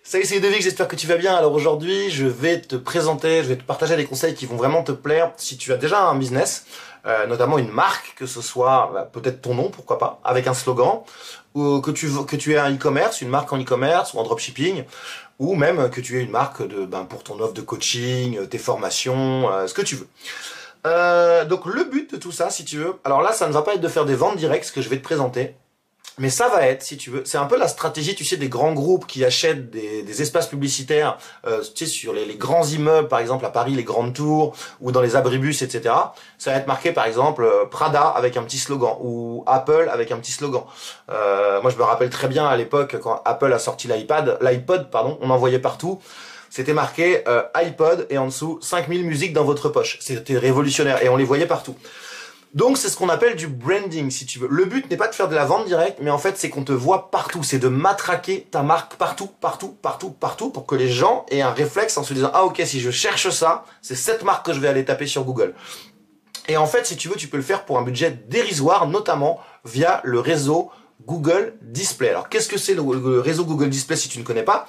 Salut, c'est Ludovic, j'espère que tu vas bien. Alors aujourd'hui, je vais te présenter, je vais te partager des conseils qui vont vraiment te plaire si tu as déjà un business, notamment une marque, que ce soit peut-être ton nom, pourquoi pas, avec un slogan, ou que tu aies un e-commerce, une marque en e-commerce ou en dropshipping, ou même que tu aies une marque pour ton offre de coaching, tes formations, ce que tu veux. Donc le but de tout ça, si tu veux, alors là, ça ne va pas être de faire des ventes directes, ce que je vais te présenter. Mais ça va être, si tu veux, c'est un peu la stratégie, tu sais, des grands groupes qui achètent des espaces publicitaires, tu sais, sur les grands immeubles, par exemple à Paris, les grandes tours, ou dans les abribus, etc. Ça va être marqué, par exemple, Prada avec un petit slogan, ou Apple avec un petit slogan. Moi, je me rappelle très bien à l'époque, quand Apple a sorti l'iPod, pardon, on en voyait partout. C'était marqué iPod et en dessous 5000 musiques dans votre poche. C'était révolutionnaire et on les voyait partout. Donc c'est ce qu'on appelle du branding si tu veux. Le but n'est pas de faire de la vente directe, mais en fait c'est qu'on te voit partout. C'est de matraquer ta marque partout, partout, partout, partout pour que les gens aient un réflexe en se disant ah ok, si je cherche ça, c'est cette marque que je vais aller taper sur Google. Et en fait si tu veux, tu peux le faire pour un budget dérisoire, notamment via le réseau Google Display. Alors qu'est-ce que c'est le réseau Google Display si tu ne connais pas?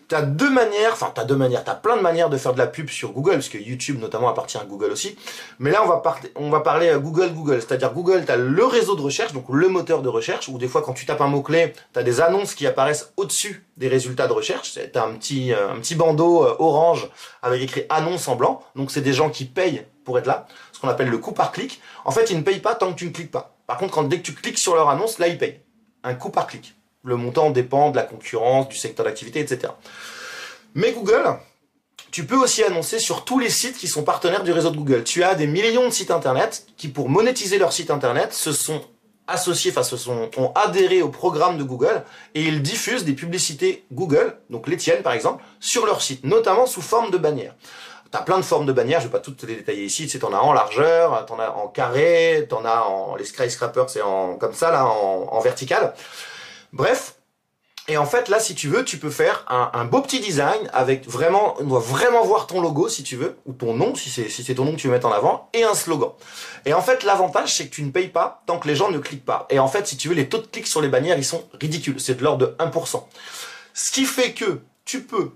T'as plein de manières de faire de la pub sur Google, parce que YouTube notamment appartient à Google aussi. Mais là, on va parler Google, c'est-à-dire Google, t'as le réseau de recherche, donc le moteur de recherche, où des fois quand tu tapes un mot-clé, t'as des annonces qui apparaissent au-dessus des résultats de recherche. T'as un petit bandeau orange avec écrit annonce en blanc, donc c'est des gens qui payent pour être là, ce qu'on appelle le coût par clic. En fait, ils ne payent pas tant que tu ne cliques pas. Par contre, dès que tu cliques sur leur annonce, là, ils payent. Un coût par clic. Le montant dépend de la concurrence, du secteur d'activité, etc. Mais Google, tu peux aussi annoncer sur tous les sites qui sont partenaires du réseau de Google. Tu as des millions de sites internet qui, pour monétiser leur site internet, se sont associés, ont adhéré au programme de Google et ils diffusent des publicités Google, donc les tiennes par exemple, sur leur site, notamment sous forme de bannières. T'as plein de formes de bannières, je vais pas toutes les détailler ici, tu sais, t'en as en largeur, t'en as en carré, t'en as les skyscrapers, c'est comme ça, là, en vertical. Bref, et en fait, là, si tu veux, tu peux faire un beau petit design avec vraiment, on doit vraiment voir ton logo, si tu veux, ou ton nom, si c'est ton nom que tu veux mettre en avant, et un slogan. Et en fait, l'avantage, c'est que tu ne payes pas tant que les gens ne cliquent pas. Et en fait, si tu veux, les taux de clics sur les bannières, ils sont ridicules. C'est de l'ordre de 1%. Ce qui fait que tu peux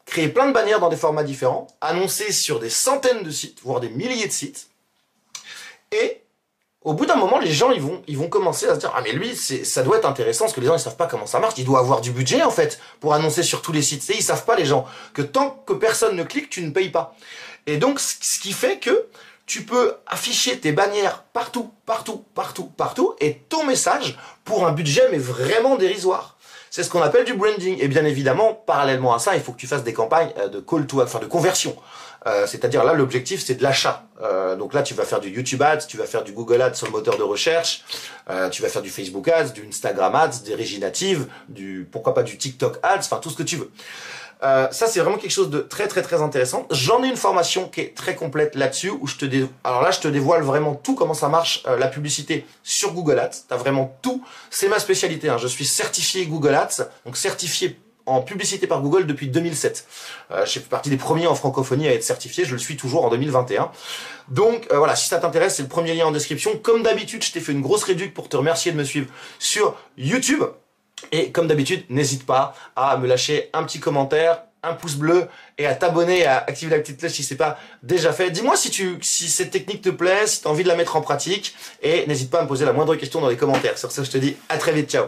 créer plein de bannières dans des formats différents, annoncer sur des centaines de sites, voire des milliers de sites, et au bout d'un moment, les gens ils vont commencer à se dire ah mais lui ça doit être intéressant parce que les gens ils savent pas comment ça marche. Il doit avoir du budget en fait pour annoncer sur tous les sites. Et ils savent pas les gens que tant que personne ne clique, tu ne payes pas. Et donc ce qui fait que tu peux afficher tes bannières partout, partout, partout, partout et ton message pour un budget mais vraiment dérisoire. C'est ce qu'on appelle du branding. Et bien évidemment, parallèlement à ça, il faut que tu fasses des campagnes de call to, enfin de conversion. C'est-à-dire là, l'objectif, c'est de l'achat. Donc là, tu vas faire du YouTube Ads, tu vas faire du Google Ads sur le moteur de recherche, tu vas faire du Facebook Ads, du Instagram Ads, des régies natives, pourquoi pas du TikTok Ads, enfin tout ce que tu veux. Ça, c'est vraiment quelque chose de très très très intéressant. J'en ai une formation qui est très complète là-dessus, où alors là, je te dévoile vraiment tout, comment ça marche, la publicité sur Google Ads. T'as vraiment tout. C'est ma spécialité, hein. Je suis certifié Google Ads, donc certifié en publicité par Google depuis 2007. Je fais partie des premiers en francophonie à être certifié, je le suis toujours en 2021. Donc voilà, si ça t'intéresse, c'est le premier lien en description. Comme d'habitude, je t'ai fait une grosse réduction pour te remercier de me suivre sur YouTube. Et comme d'habitude, n'hésite pas à me lâcher un petit commentaire, un pouce bleu et à t'abonner et à activer la petite cloche si c'est pas déjà fait. Dis-moi si cette technique te plaît, si tu as envie de la mettre en pratique et n'hésite pas à me poser la moindre question dans les commentaires. Sur ce, je te dis à très vite, ciao.